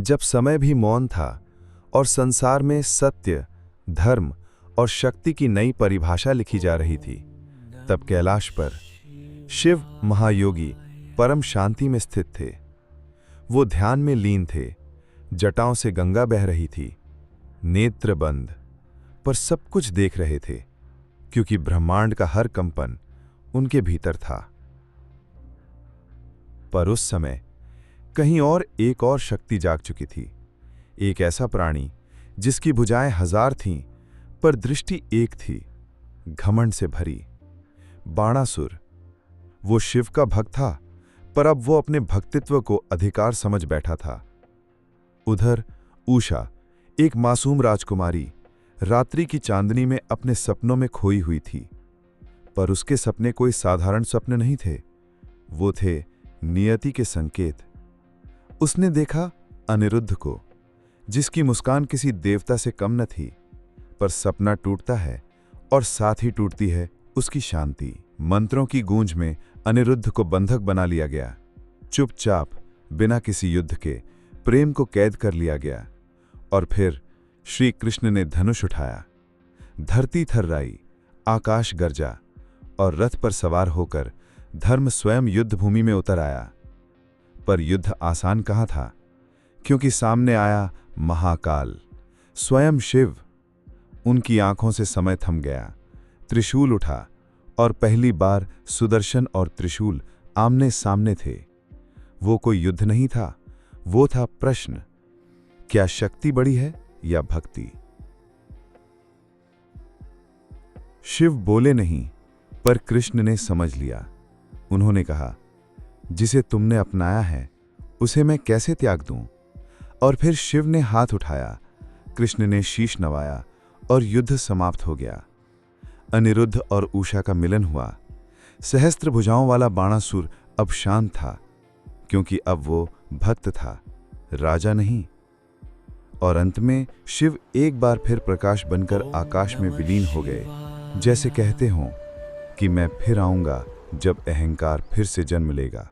जब समय भी मौन था और संसार में सत्य, धर्म और शक्ति की नई परिभाषा लिखी जा रही थी, तब कैलाश पर शिव महायोगी परम शांति में स्थित थे। वो ध्यान में लीन थे। जटाओं से गंगा बह रही थी, नेत्र बंद, पर सब कुछ देख रहे थे, क्योंकि ब्रह्मांड का हर कंपन उनके भीतर था। पर उस समय कहीं और एक और शक्ति जाग चुकी थी। एक ऐसा प्राणी जिसकी भुजाएं 1000 थीं, पर दृष्टि एक थी, घमंड से भरी। बाणासुर। वो शिव का भक्त था, पर अब वो अपने भक्तित्व को अधिकार समझ बैठा था। उधर उषा, एक मासूम राजकुमारी, रात्रि की चांदनी में अपने सपनों में खोई हुई थी। पर उसके सपने कोई साधारण सपने नहीं थे, वो थे नियति के संकेत। उसने देखा अनिरुद्ध को, जिसकी मुस्कान किसी देवता से कम न थी। पर सपना टूटता है और साथ ही टूटती है उसकी शांति। मंत्रों की गूंज में अनिरुद्ध को बंधक बना लिया गया। चुपचाप, बिना किसी युद्ध के, प्रेम को कैद कर लिया गया। और फिर श्री कृष्ण ने धनुष उठाया। धरती थर्राई, आकाश गरजा, और रथ पर सवार होकर धर्म स्वयं युद्ध भूमि में उतर आया। पर युद्ध आसान कहाँ था, क्योंकि सामने आया महाकाल, स्वयं शिव। उनकी आंखों से समय थम गया। त्रिशूल उठा, और पहली बार सुदर्शन और त्रिशूल आमने सामने थे। वो कोई युद्ध नहीं था, वो था प्रश्न। क्या शक्ति बड़ी है या भक्ति? शिव बोले नहीं, पर कृष्ण ने समझ लिया। उन्होंने कहा, जिसे तुमने अपनाया है उसे मैं कैसे त्याग दूं? और फिर शिव ने हाथ उठाया, कृष्ण ने शीश नवाया, और युद्ध समाप्त हो गया। अनिरुद्ध और उषा का मिलन हुआ। सहस्त्र भुजाओं वाला बाणासुर अब शांत था, क्योंकि अब वो भक्त था, राजा नहीं। और अंत में शिव एक बार फिर प्रकाश बनकर आकाश में विलीन हो गए, जैसे कहते हों कि मैं फिर आऊंगा जब अहंकार फिर से जन्म लेगा।